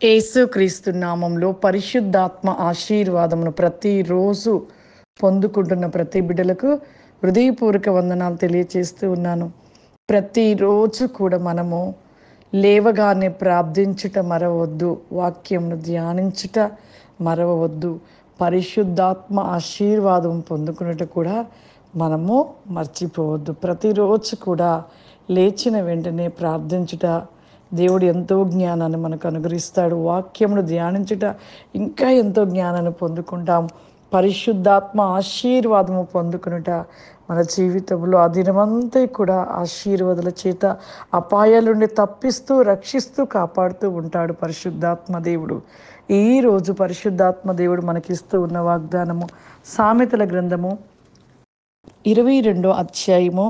యేసుక్రీస్తు నామంలో పరిశుద్ధాత్మ ఆశీర్వాదమును ప్రతిరోజు పొందుకుంటున్న ప్రతి బిడ్డలకు హృదయపూర్వక వందనాలు తెలియచేస్తూ ఉన్నాను. ప్రతిరోజు కూడా మనము లేవగానే ప్రార్థించుట మరవద్దు, వాక్యమును ధ్యానించుట మరవవద్దు, పరిశుద్ధాత్మ ఆశీర్వాదం పొందుకున్నట్టు కూడా మనము మర్చిపోవద్దు. ప్రతిరోజు కూడా లేచిన వెంటనే ప్రార్థించుట, దేవుడు ఎంతో జ్ఞానాన్ని మనకు అనుగ్రహిస్తాడు. వాక్యమును ధ్యానించుట ఇంకా ఎంతో జ్ఞానాన్ని పొందుకుంటాం. పరిశుద్ధాత్మ ఆశీర్వాదము పొందుకునుట మన జీవితంలో ఆ దినమంతా కూడా ఆశీర్వాదాల చేత అపాయాల నుండి తప్పిస్తూ రక్షిస్తూ కాపాడుతూ ఉంటాడు పరిశుద్ధాత్మ దేవుడు. ఈరోజు పరిశుద్ధాత్మ దేవుడు మనకిస్తూ ఉన్న వాగ్దానము సామెతల గ్రంథము 22వ అధ్యాయము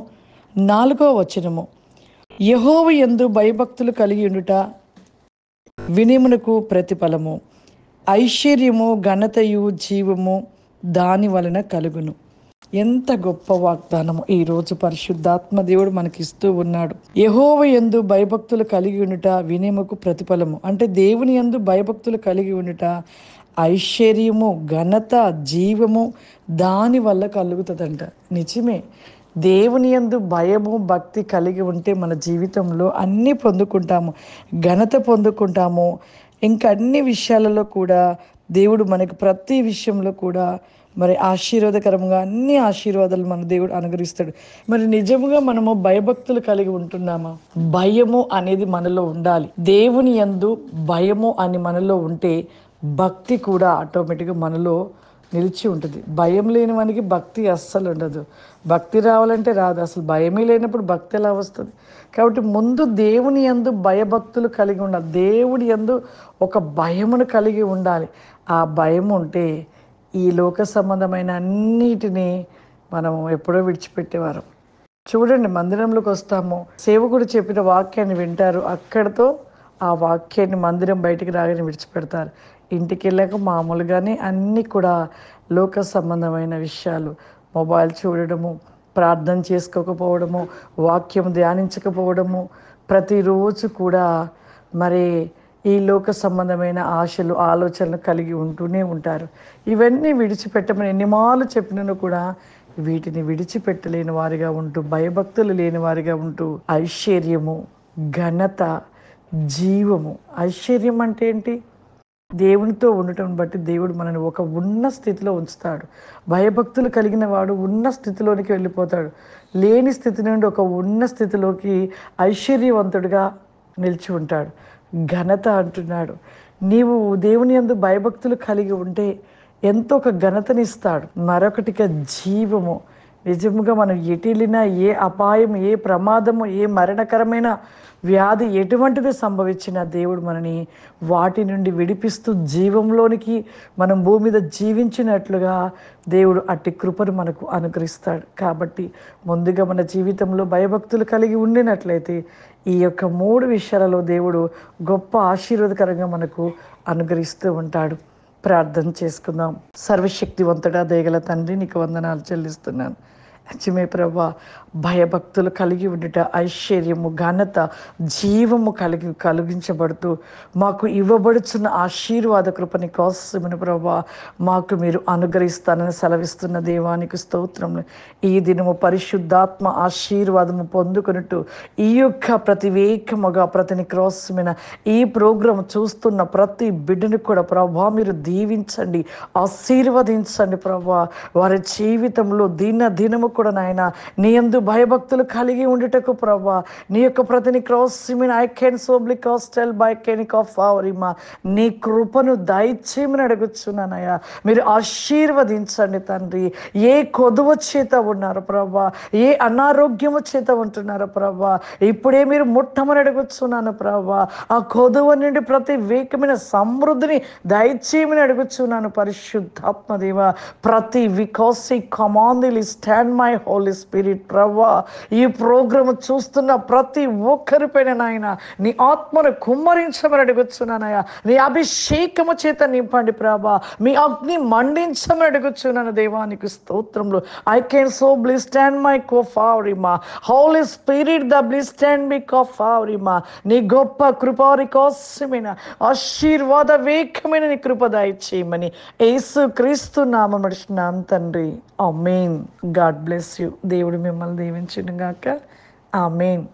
4వ వచనము. యెహోవా యందు భయభక్తులు కలిగి ఉండుట వినయమునకు ప్రతిఫలము, ఐశ్వర్యము ఘనతయు జీవము దాని వలన కలుగును. ఎంత గొప్ప వాగ్దానము ఈరోజు పరిశుద్ధాత్మ దేవుడు మనకిస్తూ ఉన్నాడు. యెహోవా యందు భయభక్తులు కలిగి ఉండుట వినయముకు ప్రతిఫలము అంటే దేవుని యందు భయభక్తులు కలిగి ఉండుట ఐశ్వర్యము ఘనత జీవము దాని వల్ల కలుగుతుందంట. నిజమే, దేవుని యందు భయము భక్తి కలిగి ఉంటే మన జీవితంలో అన్నీ పొందుకుంటాము, ఘనత పొందుకుంటాము. ఇంకా అన్ని విషయాలలో కూడా దేవుడు మనకి ప్రతి విషయంలో కూడా మరి ఆశీర్వాదకరంగా అన్ని ఆశీర్వాదాలు మన దేవుడు అనుగ్రహిస్తాడు. మరి నిజముగా మనము భయభక్తులు కలిగి ఉంటున్నామా? భయము అనేది మనలో ఉండాలి. దేవుని యందు భయము అని మనలో ఉంటే భక్తి కూడా ఆటోమేటిక్గా మనలో నిలిచి ఉంటుంది. భయం లేని వానికి భక్తి అస్సలు ఉండదు. భక్తి రావాలంటే రాదు. అసలు భయమే లేనప్పుడు భక్తి ఎలా వస్తుంది? కాబట్టి ముందు దేవుని యందు భయభక్తులు కలిగి ఉండాలి. దేవుని యందు ఒక భయమును కలిగి ఉండాలి. ఆ భయం ఉంటే ఈ లోక సంబంధమైన అన్నిటినీ మనం ఎప్పుడో విడిచిపెట్టేవారు. చూడండి, మందిరంలోకి వస్తాము, సేవకుడు చెప్పిన వాక్యాన్ని వింటారు, అక్కడితో ఆ వాక్యాన్ని మందిరం బయటికి రాగానే విడిచిపెడతారు. ఇంటికి వెళ్ళాక మామూలుగానే అన్నీ కూడా లోక సంబంధమైన విషయాలు, మొబైల్ చూడడము, ప్రార్థన చేసుకోకపోవడము, వాక్యం ధ్యానించకపోవడము, ప్రతిరోజు కూడా మరి ఈ లోక సంబంధమైన ఆశలు ఆలోచనలు కలిగి ఉంటూనే ఉంటారు. ఇవన్నీ విడిచిపెట్టమని ఎన్నిమార్లు చెప్పినను కూడా వీటిని విడిచిపెట్టలేని వారిగా ఉంటూ, భయభక్తులు లేని వారిగా ఉంటూ ఐశ్వర్యము ఘనత జీవము. ఐశ్వర్యం అంటే ఏంటి? దేవునితో ఉండటం బట్టి దేవుడు మనని ఒక ఉన్న స్థితిలో ఉంచుతాడు. భయభక్తులు కలిగిన వాడు ఉన్న స్థితిలోనికి వెళ్ళిపోతాడు. లేని స్థితి నుండి ఒక ఉన్న స్థితిలోకి ఐశ్వర్యవంతుడిగా నిలిచి ఉంటాడు. ఘనత అంటున్నాడు. నీవు దేవుని యందు భయభక్తులు కలిగి ఉంటే ఎంతో ఒక ఘనతనిస్తాడు. మరొకటిగా జీవము. నిజముగా మనం ఎటులినా ఏ అపాయం, ఏ ప్రమాదము, ఏ మరణకరమైన వ్యాధి ఎటువంటిది సంభవించినా దేవుడు మనని వాటి నుండి విడిపిస్తూ జీవంలోనికి మనం భూమి మీద జీవించినట్లుగా దేవుడు అట్టి కృపను మనకు అనుగ్రహిస్తాడు. కాబట్టి ముందుగా మన జీవితంలో భయభక్తులు కలిగి ఉండినట్లయితే ఈ యొక్క 3 విషయాలలో దేవుడు గొప్ప ఆశీర్వాదకరంగా మనకు అనుగ్రహిస్తూ ఉంటాడు. ప్రార్థన చేసుకుందాం. సర్వశక్తివంతుడా దయగల తండ్రి, నీకు వందనాలు చెల్లిస్తున్నాను. నిజమే ప్రభా, భయభక్తులు కలిగి ఉండుట ఐశ్వర్యము ఘనత జీవము కలిగించబడుతూ మాకు ఇవ్వబడుచున్న ఆశీర్వాద కృపని కోసమని ప్రభా మాకు మీరు అనుగ్రహిస్తానని సెలవిస్తున్న దేవానికి స్తోత్రములు. ఈ దినము పరిశుద్ధాత్మ ఆశీర్వాదము పొందుకున్నట్టు ఈ యొక్క ప్రతివేకముగా ప్రతిని కోసమైన ఈ ప్రోగ్రాం చూస్తున్న ప్రతి బిడ్డను కూడా ప్రభా మీరు దీవించండి, ఆశీర్వదించండి ప్రభా. వారి జీవితంలో దినము కూడా నాయన నీ యందు భయభక్తులు కలిగి ఉండుటకు ప్రభా నీ యొక్క ప్రతిని క్రాస్మిన్ I can సోబ్లి Castle by కెనిక్ of అవరిమా నీ కృపను దయచేయమని అడుగుచున్నానయ్యా. మీరు ఆశీర్వదించండి తండ్రి. ఏ కొదువ చేత ఉన్నారు ప్రభా, ఏ అనారోగ్యము చేత ఉంటున్నారు ప్రభా, ఇప్పుడే మీరు ముట్టమని అడుగుచున్నాను ప్రభా. ఆ కొదువ నుండి ప్రతి వేకమైన సమృద్ధిని దయచేయమని అడుగుచున్నాను పరిశుద్ధాత్మ దేవ. ప్రతి వికాసి కమాందిలి stand my my holy spirit. ప్రభా, ఈ ప్రోగ్రామ్ చూస్తున్న ప్రతి ఒక్కరిపైన నాయన నీ ఆత్మను కుమ్మరించమని అడుగుచున్నానయ్యా. నీ అభిషేకము చేత నింపండి ప్రభా. మీ అగ్ని మండించమని అడుగుచున్నాను దేవానికి స్తోత్రములు. I can so blessed and my కోఫారిమా holy spirit the blessed and me కోఫారిమా. నీ గొప్ప కృపారి కోసమైన ఆశీర్వాద వేకమైన నీ కృప దయచేయమని యేసు క్రీస్తు నామమున అడుగుచున్నాను తండ్రి. ఆమేన్. God bless you. దేవుడు మిమ్మల్ని దీవించును గాక. ఆమేన్.